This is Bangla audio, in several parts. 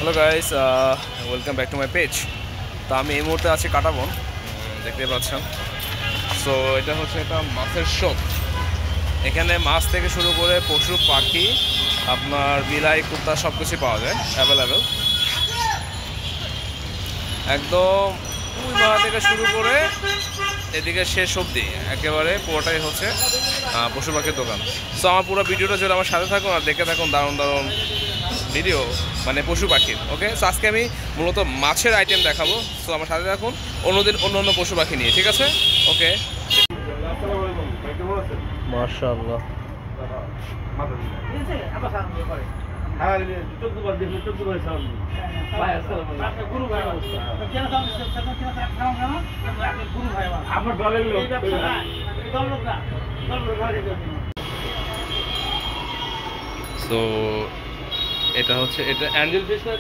Hello guys, welcome back to my page. তো আমি এই মুহূর্তে আছি কাটাবন, দেখতে পাচ্ছেন। সো এটা হচ্ছে একটা মাছের শপ। এখানে মাছ থেকে শুরু করে পশু পাখি, আপনার বিলাই কুত্তা সব কিছুই পাওয়া যায় অ্যাভেলেবেল। একদম পুরো থেকে শুরু করে এদিকে শেষ অবধি একেবারে পুরোটাই হচ্ছে পশু পাখির দোকান। সো আমার পুরো ভিডিওটা যদি আমার সাথে থাকুন আর দেখে থাকুন দারুণ দারুণ ভিডিও, মানে পশু পাখির। ওকে, সো আজকে আমি মূলত মাছের আইটেম দেখাবো। সো আমার সাথে থাকুন অন্যদিন অন্য অন্য পশু পাখি নিয়ে, ঠিক আছে? ওকে, মাশাআল্লাহ। সো এটা হচ্ছে অ্যাঞ্জেল ফিশ, না?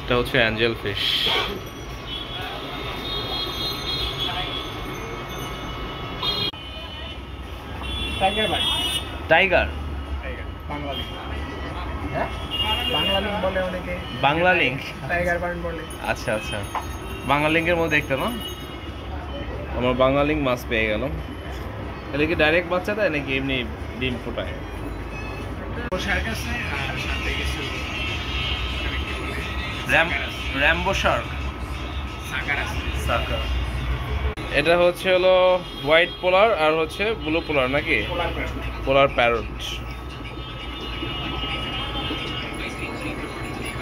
এটা হচ্ছে Angel fish. Tiger Bangla link, আচ্ছা আচ্ছা, বাংলা লিঙ্কের মধ্যে দেখতে না, আমার বাংলা লিঙ্ক মাছ পেয়ে গেল। এটা কি ডাইরেক্ট বাচ্চা দেয় নাকি এমনি ডিম ফোটায়? র্যাম্বো শার্ক, এটা হচ্ছে হলো হোয়াইট পোলার আর হচ্ছে ব্লু পোলার, নাকি পোলার প্যারট।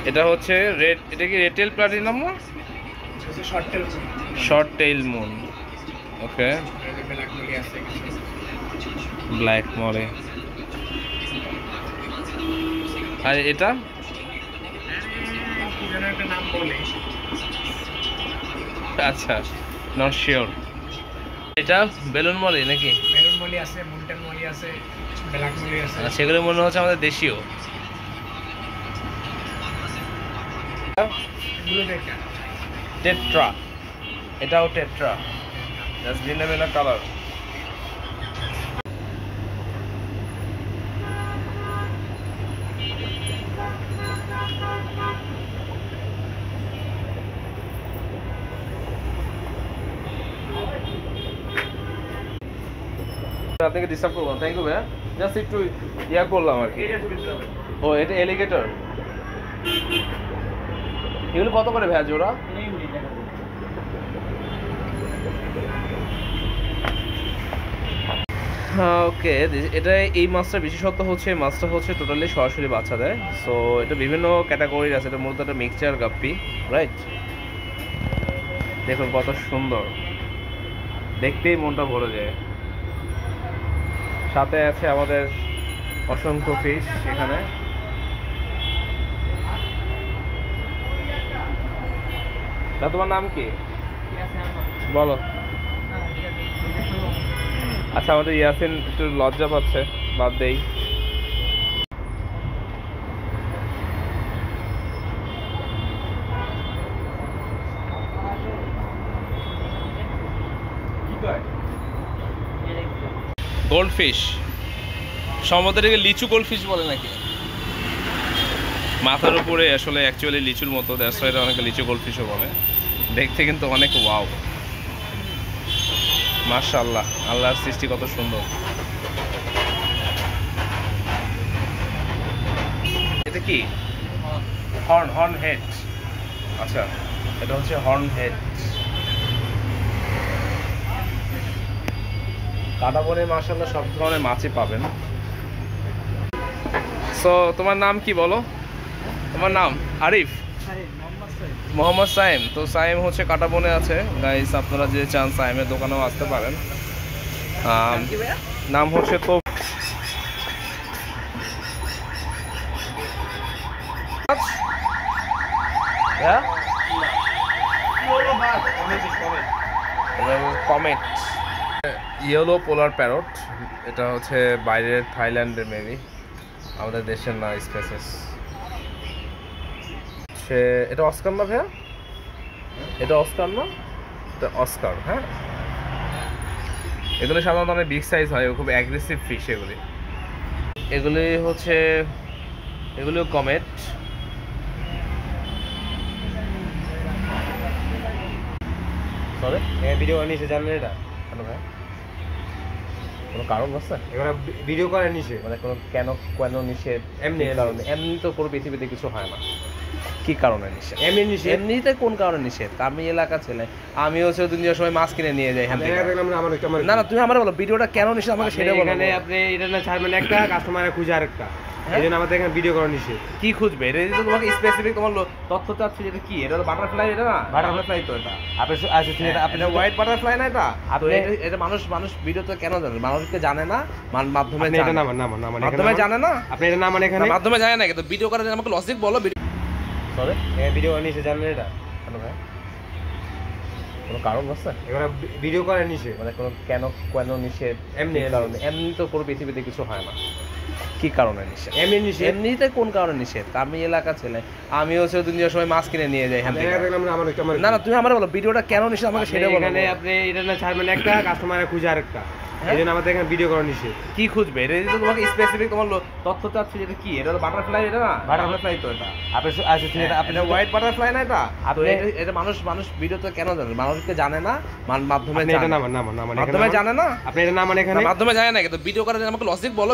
এটা হচ্ছে রেড, এটা কি রেড টেল প্লাটিনাম না? Short tail moon. Okay, black molly. আর এটা আচ্ছা, নট শিওর। এটা বেলুন মলি নাকি? বেলুন মলি আছে, মুন্টেন মলি আছে, ব্ল্যাক মলি আছে। সেগুলো মনে হচ্ছে আমাদের দেশীয়। টেট্রা, এটাও টেট্রা, জাস্ট ভিন্ন ভিন্ন কালার। আপনাকে ডিস্টার্ব করবো না, থ্যাংক ইউ ভাইয়া। জাস্ট একটু ইয়া করলাম আর কি। ও, এটা এলিগেটর। এগুলো কত করে ভাইয়া জোড়া? ওকে, এটা এই মাছটা বিশেষত্ব হচ্ছে, মাছটা হচ্ছে টোটালি সরাসরি বাচ্চা দেয়। সো এটা বিভিন্ন ক্যাটাগরির আছে, এটা মূলত একটা মিক্সচার গাপ্পি, রাইট? দেখুন কত সুন্দর, দেখতেই মনটা ভরে যায়। সাথে আছে আমাদের অসংখ্য ফিশ এখানে। তোমার নাম কি বলো? আচ্ছা, আমাদের ইয়াসিন একটু লজ্জা পাচ্ছে, বাদ দেই। গোল্ড ফিশ, সমুদ্রে লিচু গোল্ড ফিশ বলে নাকি? মাথার উপরে আসলে অ্যাকচুয়ালি লিচুর মতো, দ্যাটস হোয়াই এটা অনেকে লিচু গোল্ড ফিশও বলে। দেখতে কিন্তু অনেক ওয়াও, মাশাআল্লাহ, আল্লাহর সৃষ্টি কত সুন্দর। এটা কি? Horn head. আচ্ছা, এটা হচ্ছে হর্ন হেড। কাটাবনে মাশাআল্লাহ সব ধরনের মাছই পাবেন। সো তোমার নাম কি বলো? তোমার নাম? আরিফ, মোহাম্মদ সাইম। তো সাইম হচ্ছে কাটাবনে আছে গাইস, আপনারা যে চান সাইমের দোকানেও আসতে পারেন। নাম হচ্ছে তো কমেট, ইয়েলো পোলার প্যারট। এটা হচ্ছে বাইরের থাইল্যান্ডের, মেবি আমাদের দেশের না, স্পেসিস। এটা অস্কার না ভাইয়া? এটা অস্কার না? এটা অস্কার, হ্যাঁ। এগুলো সাধারণত অনেক বিগ সাইজ হয়, খুব অ্যাগ্রেসিভ ফিশ এগুলি। এগুলি হচ্ছে, এগুলো কমেট। সরি ভিডিও নিচে জানেন এটা কেন ভাই কোনো কারণ আছে এবার ভিডিও করে নিচে মানে কোনো কেন কেন নিষেধ এমনি, কি কারণে এমনি তো পুরো পৃথিবীতে কিছু হয় না কি কারণে নিষেধ এমনি নিচে এমনিতে কোন কারণে নিষেধ আমি এলাকা ছেলে আমি হচ্ছে দুনিয়ার সময় মাছ কিনে নিয়ে যাই এখান থেকে দেখলাম না আমার না না তুমি আমার বলো ভিডিওটা কেন নিষেধ আমাকে সেটা বলো এখানে আপনি এটা না ছাড়বেন একটা কাস্টমারে খুঁজে আরেকটা হ্যাঁ? এই জন্য আমাদের এখানে ভিডিও করা নিচে কি খুঁজবে এটা যদি তোমাকে স্পেসিফিক তোমার তথ্য চাচ্ছি যেটা কি এটা বাটারফ্লাই এটা না বাটারফ্লাই তো এটা আপনি আচ্ছা ঠিক আছে আপনি এটা হোয়াইট বাটারফ্লাই না এটা তো আপনি- এটা মানুষ মানুষ ভিডিওতে কেন জানে মানুষকে জানে না মাধ্যমে আপনি এটা জানে। নামান নামান নামান মাধ্যমে জানে না আপনি এটা নামান এখানে না, মাধ্যমে জানে না কিন্তু ভিডিও করার জন্য আমাকে লজিক বলো সরি ভিডিও নিচে জানেন এটা কেন ভাই কোনো কারণ আছে এবার ভিডিও করে নিচে মানে কোনো কেন কেন নিষেধ এমনি, কি কারণে এমনি তো পুরো পৃথিবীতে কিছু হয় না কি কারণে নিষেধ এমনি নিচে এমনিতে কোন কারণে নিষেধ আমি এলাকা ছেলে আমি হচ্ছে দুনিয়ার সময় মাছ কিনে নিয়ে যাই এখান থেকে দেখলাম না আমার না না তুমি আমার বলো ভিডিওটা কেন নিষেধ আমাকে সেটা বলো এখানে আপনি এটা না ছাড়বেন একটা কাস্টমারে খুঁজে আরেকটা হ্যাঁ? এই জন্য আমাদের এখানে ভিডিও করা নিচে কি খুঁজবে এটা যদি তোমাকে স্পেসিফিক তোমার তথ্য চাচ্ছি যেটা কি এটা বাটারফ্লাই এটা না বাটারফ্লাই তো এটা আপনি আচ্ছা ঠিক আছে আপনি এটা হোয়াইট বাটারফ্লাই না এটা তো আপনি- এটা মানুষ মানুষ ভিডিওতে কেন জানে মানুষকে জানে না মাধ্যমে আপনি এটা জানে। নামান নামান নামান মাধ্যমে জানে না আপনি এটা নামান এখানে না, মাধ্যমে জানে না কিন্তু ভিডিও করার জন্য আমাকে লজিক বলো